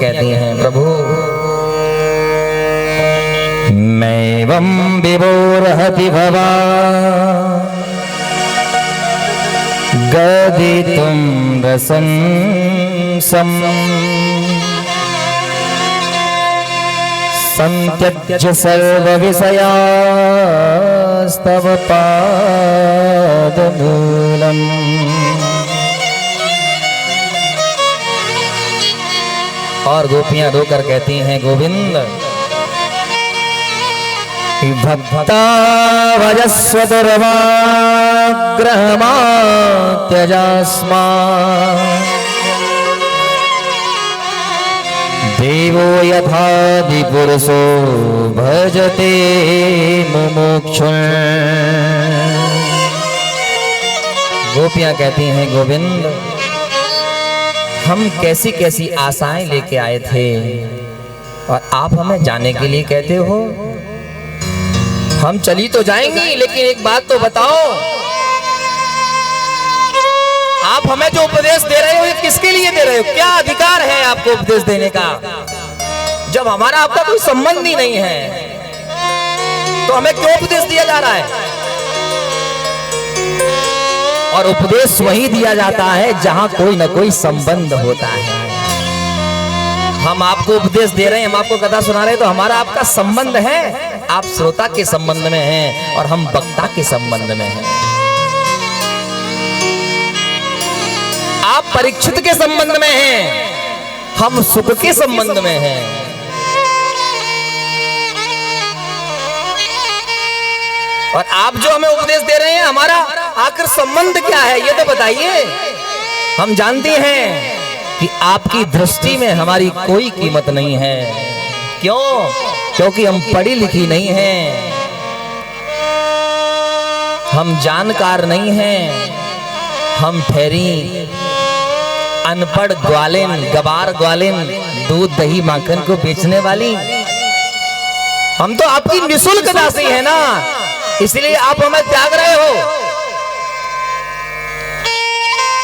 कहती हैं प्रभु मैवं विभोरहति भवा गदितुं रसंसं संत्यज्य सर्वविषयास्तव पादमूलम्। और गोपियां रोकर कहती हैं गोविंद भक्ता भजस्व दुर्वाग्रहमात्यजास्मा देवो यथा विपुरुषो भजते मुमुक्षुन्। गोपियां कहती हैं गोविंद हम कैसी कैसी आशाएं लेके आए थे और आप हमें जाने के लिए कहते हो। हम चली तो जाएंगी लेकिन एक बात तो बताओ, आप हमें जो उपदेश दे रहे हो ये किसके लिए दे रहे हो? क्या अधिकार है आपको उपदेश देने का जब हमारा आपका कोई संबंध ही नहीं है? तो हमें क्यों उपदेश दिया जा रहा है? और उपदेश वही दिया जाता है जहां कोई ना कोई संबंध होता है। हम आपको उपदेश दे रहे हैं, हम आपको कथा सुना रहे हैं, तो हमारा आपका संबंध है। आप श्रोता के संबंध में हैं और हम वक्ता के संबंध में हैं। आप परीक्षित के संबंध में हैं, हम सुख के संबंध में हैं। और आप जो हमें उपदेश दे रहे हैं हमारा आखिर संबंध क्या है ये तो बताइए। हम जानते हैं कि आपकी दृष्टि में हमारी कोई कीमत नहीं है। क्यों? क्योंकि हम पढ़ी लिखी नहीं हैं, हम जानकार नहीं हैं, हम ठहरी अनपढ़ ग्वालिन, गवार ग्वालिन, दूध दही माखन को बेचने वाली। हम तो आपकी निःशुल्क दासी है ना, इसलिए आप हमें त्याग रहे हो।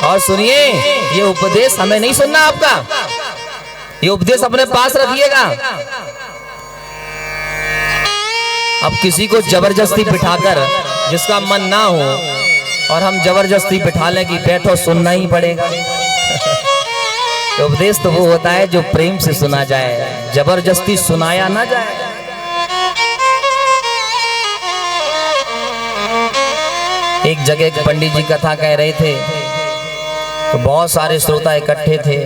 और सुनिए, ये उपदेश हमें नहीं सुनना आपका, ये उपदेश अपने पास रखिएगा। अब किसी को जबरदस्ती बिठाकर, जिसका मन ना हो और हम जबरदस्ती बिठा लें कि बैठो सुनना ही पड़ेगा। तो उपदेश तो वो होता है जो प्रेम से सुना जाए, जबरदस्ती सुनाया ना जाए। एक जगह एक पंडित जी कथा कह रहे थे तो बहुत सारे श्रोता इकट्ठे थे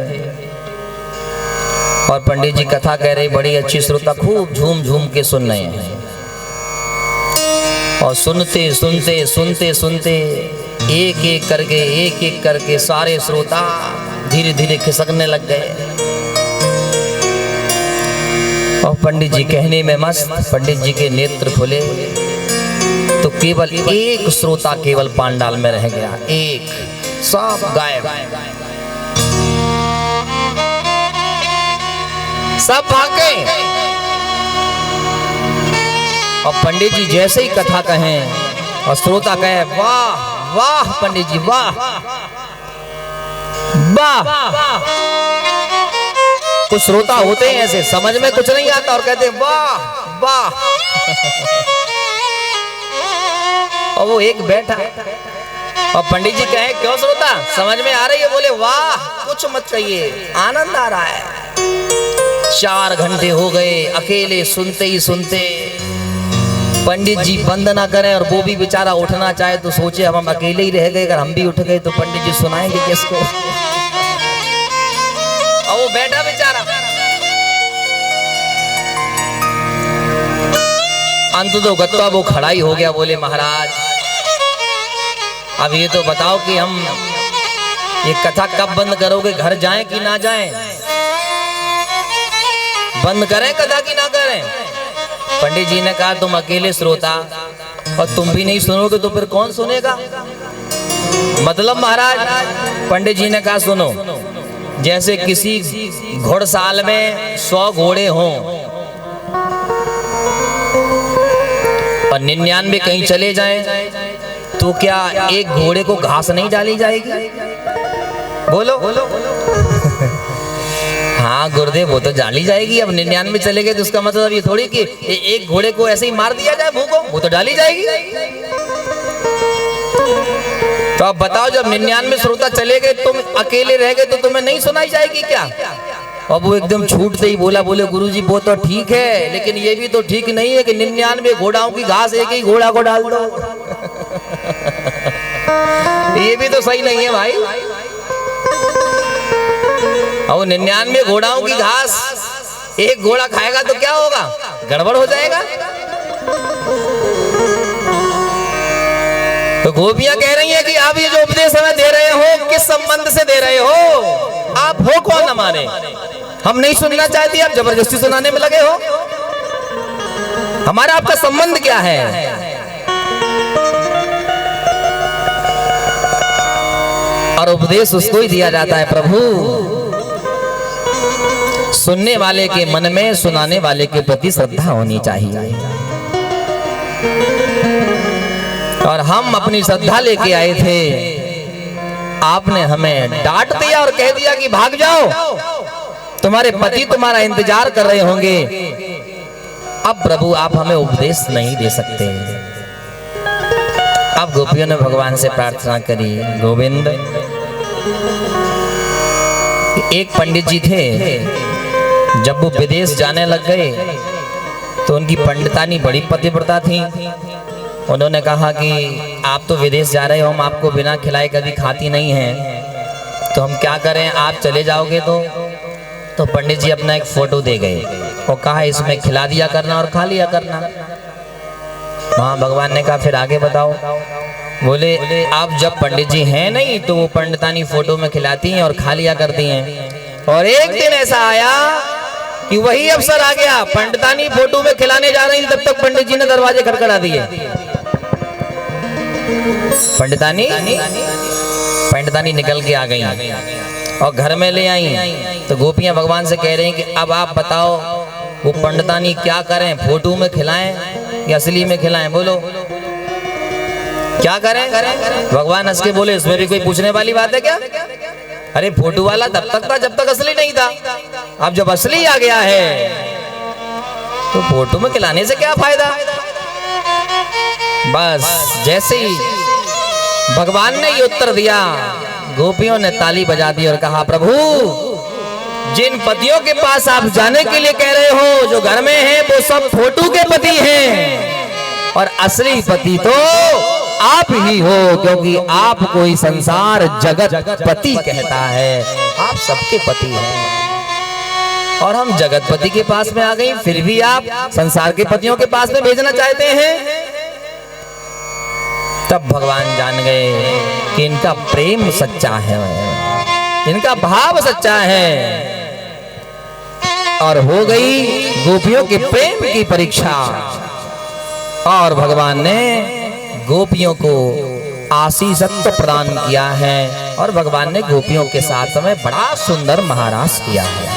और पंडित जी कथा कह रहे, बड़ी अच्छी श्रोता खूब झूम झूम के सुन रहे हैं। और सुनते सुनते सुनते सुनते एक एक करके सारे श्रोता धीरे धीरे खिसकने लग गए। और पंडित जी कहने में मस्त, पंडित जी के नेत्र खुले तो केवल एक श्रोता केवल पांडाल में रह गया, एक, सब गायब, सब भाग गए। और पंडित जी जैसे ही कथा कहें और श्रोता कहे वाह वाह पंडित जी वाह वाह। कुछ श्रोता होते हैं ऐसे, समझ में कुछ नहीं आता और कहते वाह वाह। और वो एक बैठा और पंडित जी कहे क्यों श्रोता समझ में आ रही है? बोले वाह कुछ मत कहिए, आनंद आ रहा है। 4 घंटे हो गए अकेले सुनते ही सुनते। पंडित जी बंद ना करें और वो भी बेचारा उठना चाहे तो सोचे अब हम अकेले ही रह गए, अगर हम भी उठ गए तो पंडित जी सुनाएंगे किसको? और वो बैठा बेचारा। अंत तो गत्ता वो खड़ा ही हो गया। बोले महाराज अब ये तो बताओ कि हम ये कथा कब बंद करोगे? घर जाएं कि ना जाएं? बंद करें कथा कि ना करें? पंडित जी ने कहा तुम अकेले श्रोता और तुम भी नहीं सुनोगे तो फिर कौन सुनेगा? मतलब महाराज, पंडित जी ने कहा सुनो, जैसे किसी घोड़साल में 100 घोड़े हों और 99 कहीं चले जाएं तो क्या एक घोड़े को घास नहीं डाली जाएगी? बोलो हाँ गुरुदेव, वो तो डाली जाएगी। अब 99 चले गए तो उसका मतलब ये थोड़ी कि एक घोड़े को ऐसे ही मार दिया जाए भूखों, वो तो डाली जाएगी। तो अब बताओ, जब 99 श्रोता चले गए, तुम अकेले रह गए, तो तुम्हें नहीं सुनाई जाएगी क्या? अब वो एकदम छूटते ही बोला, बोले गुरुजी वो तो ठीक है, लेकिन ये भी तो ठीक नहीं है कि 99 घोड़ाओं की घास एक ही घोड़ा को डाल दो। ये भी तो सही नहीं है भाई। और 99 घोड़ाओं की घास एक घोड़ा खाएगा तो क्या होगा? गड़बड़ हो जाएगा। तो गोपियां कह रही हैं कि आप ये जो उपदेश हमें दे रहे हो, किस संबंध से दे रहे हो? आप हो कौन हमारे? हम नहीं सुनना चाहती, आप जबरदस्ती सुनाने में लगे हो। हमारा आपका संबंध क्या है? और उपदेश उसको ही दिया जाता है प्रभु, सुनने वाले के मन में सुनाने वाले के प्रति श्रद्धा होनी चाहिए। और हम अपनी श्रद्धा लेके आए थे, आपने हमें डांट दिया और कह दिया कि भाग जाओ, तुम्हारे पति तुम्हारा इंतजार कर रहे होंगे। अब प्रभु आप हमें उपदेश नहीं दे सकते। अब गोपियों ने भगवान से प्रार्थना करी, गोविंद, एक पंडित जी थे, जब वो विदेश जाने लग गए तो उनकी पंडितानी बड़ी पतिव्रता थी। उन्होंने कहा कि आप तो विदेश जा रहे हो, हम आपको बिना खिलाए कभी खाती नहीं हैं, तो हम क्या करें, आप चले जाओगे तो पंडित जी अपना एक फोटो दे गए और कहा इसमें खिला दिया करना और खा लिया करना। वहाँ भगवान ने कहा फिर आगे बताओ। बोले आप जब पंडित जी हैं नहीं तो वो पंडितानी फोटो में खिलाती हैं और खा लिया करती हैं। और एक दिन ऐसा आया कि वही अवसर आ गया, पंडितानी फोटो में खिलाने जा रही, तब तक पंडित जी ने दरवाजे खड़खड़ा दिए। पंडितानी निकल के आ गई और घर में ले आई। तो गोपियां भगवान से कह रही हैं कि अब आप बताओ वो पंडितानी क्या करें, फोटो में खिलाएं या असली में खिलाएं? बोलो क्या करें? भगवान हंस के बोले इसमें भी कोई पूछने वाली बात है क्या? अरे फोटो वाला तब तक था जब तक असली नहीं था, अब जब असली आ गया है तो फोटो में खिलाने से क्या फायदा? बस जैसे ही भगवान ने ये उत्तर दिया, गोपियों ने ताली बजा दी और कहा प्रभु, जिन पतियों के पास आप जाने के लिए कह रहे हो, जो घर में हैं, वो सब फोटो के पति हैं और असली पति तो आप ही हो, क्योंकि आपको ही संसार जगत पति कहता है। आप सबके पति हैं और हम जगतपति के पास में आ गई, फिर भी आप संसार के पतियों के पास में भेजना चाहते हैं। तब भगवान जान गए कि इनका प्रेम सच्चा है, इनका भाव सच्चा है। और हो गई गोपियों के प्रेम की परीक्षा और भगवान ने गोपियों को आशीषत्व प्रदान किया है और भगवान ने गोपियों के साथ में बड़ा सुंदर महारास किया है।